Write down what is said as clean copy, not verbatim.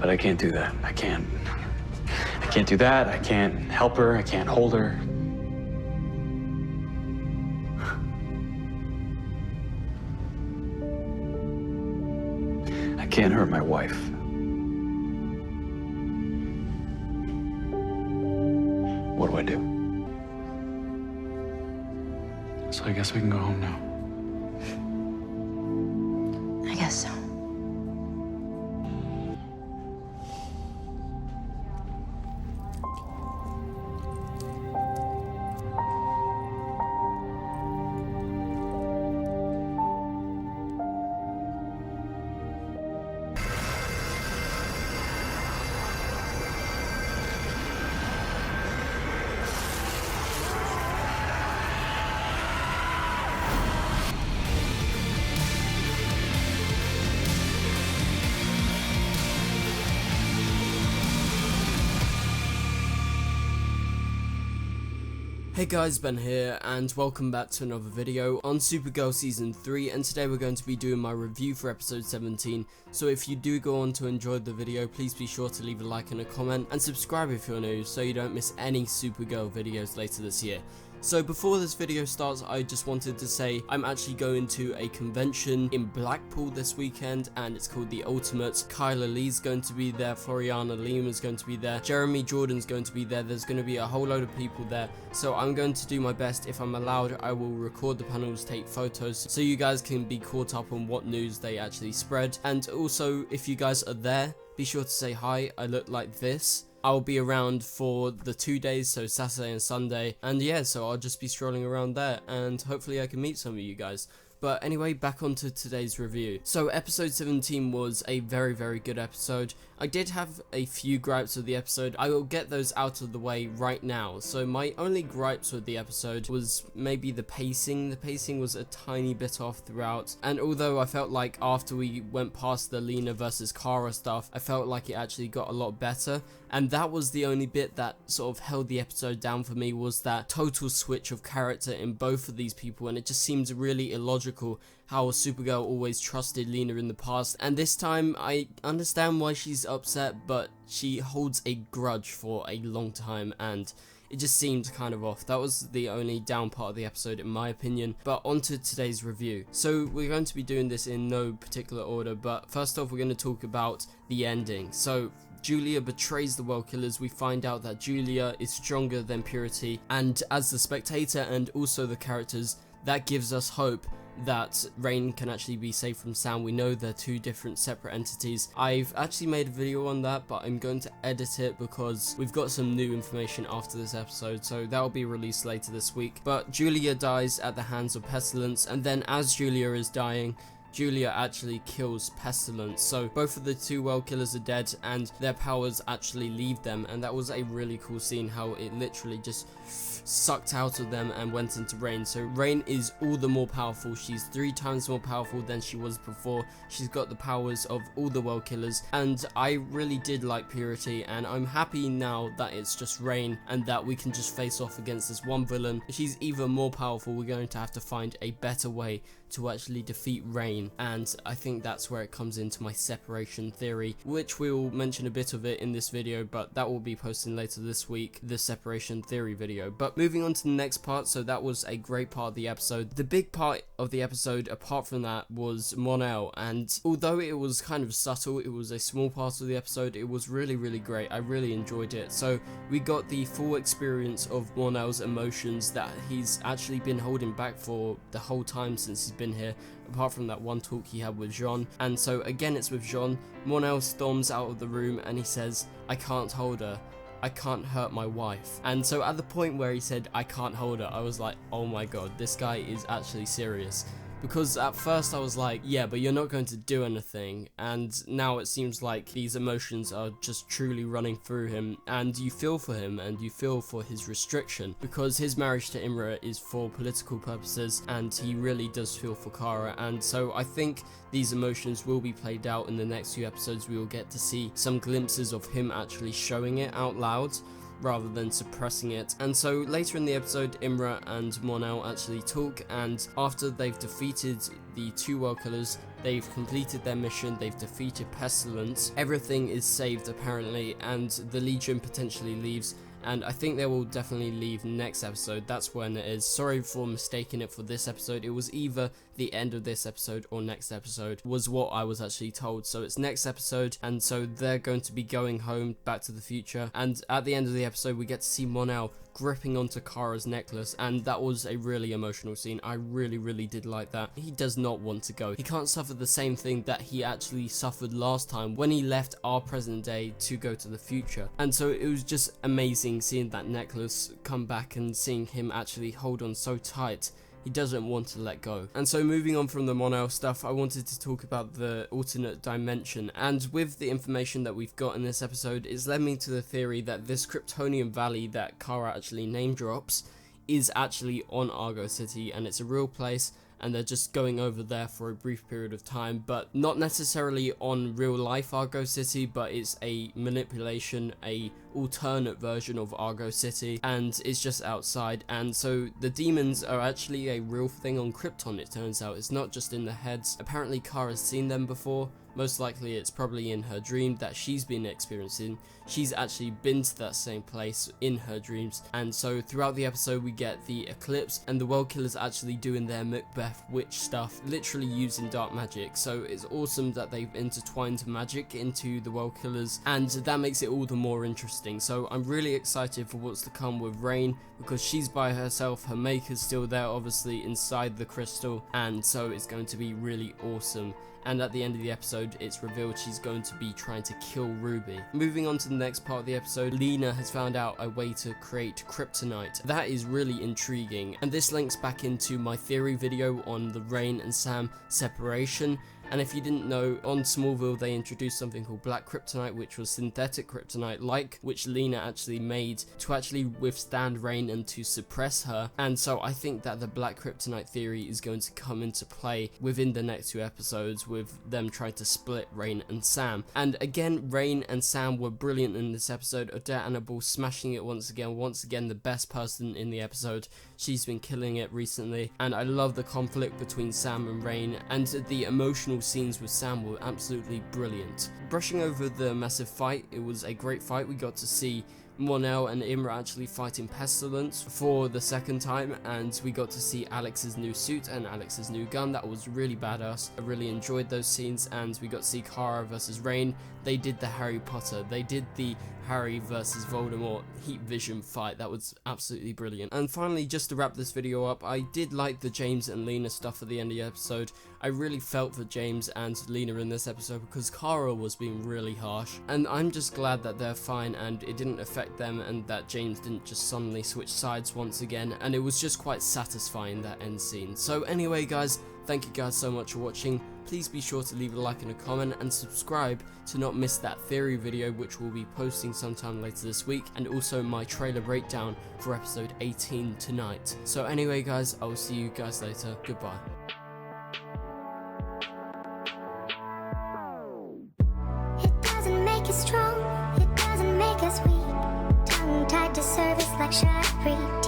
But I can't do that. I can't do that. I can't help her. I can't hold her. I can't hurt my wife. What do I do? So I guess we can go home now. I guess so. Hey guys, Ben here, and welcome back to another video on Supergirl Season 3, and today we're going to be doing my review for episode 17, so if you do go on to enjoy the video, please be sure to leave a like and a comment, and subscribe if you're new, so you don't miss any Supergirl videos later this year. So before this video starts, I just wanted to say I'm actually going to a convention in Blackpool this weekend, and it's called The Ultimate. Kyla Lee's going to be there, Floriana Lima's going to be there, Jeremy Jordan's going to be there, there's going to be a whole load of people there, so I'm going to do my best. If I'm allowed, I will record the panels, take photos, so you guys can be caught up on what news they actually spread. And also, if you guys are there, be sure to say hi. I look like this. I'll be around for the 2 days, so Saturday and Sunday, and yeah, so I'll just be strolling around there, and hopefully I can meet some of you guys. But anyway, back onto today's review. So episode 17 was a very good episode. I did have a few gripes with the episode. I will get those out of the way right now. So my only gripes with the episode was maybe the pacing. The pacing was a tiny bit off throughout, and although I felt like after we went past the Lena versus Kara stuff, I felt like it actually got a lot better, and that was the only bit that sort of held the episode down for me, was that total switch of character in both of these people, and it just seems really illogical how Supergirl always trusted Lena in the past, and this time I understand why she's upset, but she holds a grudge for a long time, and it just seemed kind of off. That was the only down part of the episode in my opinion. But on to today's review. So we're going to be doing this in no particular order, but first off we're going to talk about the ending. So Julia betrays the World Killers. We find out that Julia is stronger than Purity, and as the spectator and also the characters, that gives us hope that Rain can actually be saved from Sam. We know they're two different separate entities. I've actually made a video on that, but I'm going to edit it because we've got some new information after this episode, so that'll be released later this week. But Julia dies at the hands of Pestilence, and then as Julia is dying, Julia actually kills Pestilence. So both of the two World Killers are dead, and their powers actually leave them, and that was a really cool scene, how it literally just sucked out of them and went into Rain. So Rain is all the more powerful. She's 3 times more powerful than she was before. She's got the powers of all the World Killers, and I really did like Purity, and I'm happy now that it's just Rain and that we can just face off against this one villain. If she's even more powerful, we're going to have to find a better way to actually defeat Rain, and I think that's where it comes into my separation theory, which we will mention a bit of it in this video, but that will be posting later this week, the separation theory video. But moving on to the next part, so that was a great part of the episode. The big part of the episode apart from that was Mon-El, and although it was kind of subtle, it was a small part of the episode, it was really great. I really enjoyed it. So we got the full experience of Mon-El's emotions that he's actually been holding back for the whole time since he's been here, apart from that one talk he had with Jean. And so again, it's with Jean. Mon-El storms out of the room and he says, "I can't hold her. I can't hurt my wife." And so at the point where he said, "I can't hold her," I was like, oh my god, this guy is actually serious. Because at first I was like, yeah, but you're not going to do anything, and now it seems like these emotions are just truly running through him, and you feel for him, and you feel for his restriction, because his marriage to Imra is for political purposes, and he really does feel for Kara. And so I think these emotions will be played out in the next few episodes. We will get to see some glimpses of him actually showing it out loud. rather than suppressing it. And so later in the episode, Imra and Mon-El actually talk, and after they've defeated the 2 world killers, they've completed their mission, they've defeated Pestilence, everything is saved apparently, and the Legion potentially leaves. And I think they will definitely leave next episode. That's when it is. Sorry for mistaking it for this episode. It was either the end of this episode or next episode was what I was actually told. So it's next episode, and so they're going to be going home, back to the future. And at the end of the episode, we get to see Mon-El gripping onto Kara's necklace, and that was a really emotional scene. I really did like that. He does not want to go. He can't suffer the same thing that he actually suffered last time when he left our present day to go to the future. And so it was just amazing seeing that necklace come back and seeing him actually hold on so tight. He doesn't want to let go. And so moving on from the Mon-El stuff, I wanted to talk about the alternate dimension. And with the information that we've got in this episode, it's led me to the theory that this Kryptonian Valley that Kara actually name drops is actually on Argo City, and it's a real place, and they're just going over there for a brief period of time, but not necessarily on real life Argo City, but it's a manipulation, a alternate version of Argo City, and it's just outside. And so the demons are actually a real thing on Krypton, it turns out. It's not just in the heads. Apparently Kara's seen them before. Most likely it's probably in her dream that she's been experiencing. She's actually been to that same place in her dreams. And so throughout the episode we get the eclipse, and the world killers actually doing their Macbeth witch stuff, literally using dark magic. So it's awesome that they've intertwined magic into the world killers, and that makes it all the more interesting. So I'm really excited for what's to come with Rain, because she's by herself, her maker's still there obviously inside the crystal, and so it's going to be really awesome. And at the end of the episode, it's revealed she's going to be trying to kill Ruby. Moving on to the next part of the episode, Lena has found out a way to create kryptonite. That is really intriguing, and this links back into my theory video on the Rain and Sam separation. And if you didn't know, on Smallville they introduced something called black kryptonite, which was synthetic kryptonite like, which Lena actually made to actually withstand Rain and to suppress her. And so I think that the black kryptonite theory is going to come into play within the next 2 episodes, with them trying to split Rain and Sam. And again, Rain and Sam were brilliant in this episode. Odette Annable smashing it once again the best person in the episode. She's been killing it recently, and I love the conflict between Sam and Rain, and the emotional scenes with Sam were absolutely brilliant. Brushing over the massive fight, it was a great fight. We got to see Mon-El and Imra actually fighting Pestilence for the second time, and we got to see Alex's new suit and Alex's new gun. That was really badass. I really enjoyed those scenes. And we got to see Kara versus Rain. They did the Harry Potter, they did the Harry versus Voldemort heat vision fight. That was absolutely brilliant. And finally, just to wrap this video up, I did like the James and Lena stuff at the end of the episode. I really felt for James and Lena in this episode, because Kara was being really harsh, and I'm just glad that they're fine and it didn't affect them, and that James didn't just suddenly switch sides once again, and it was just quite satisfying, that end scene. So anyway guys, thank you guys so much for watching. Please be sure to leave a like and a comment, and subscribe to not miss that theory video, which we'll be posting sometime later this week, and also my trailer breakdown for episode 18 tonight. So anyway guys, I will see you guys later. Goodbye. It doesn't make us strong, it doesn't make us weak. Tongue tied to service like Shari.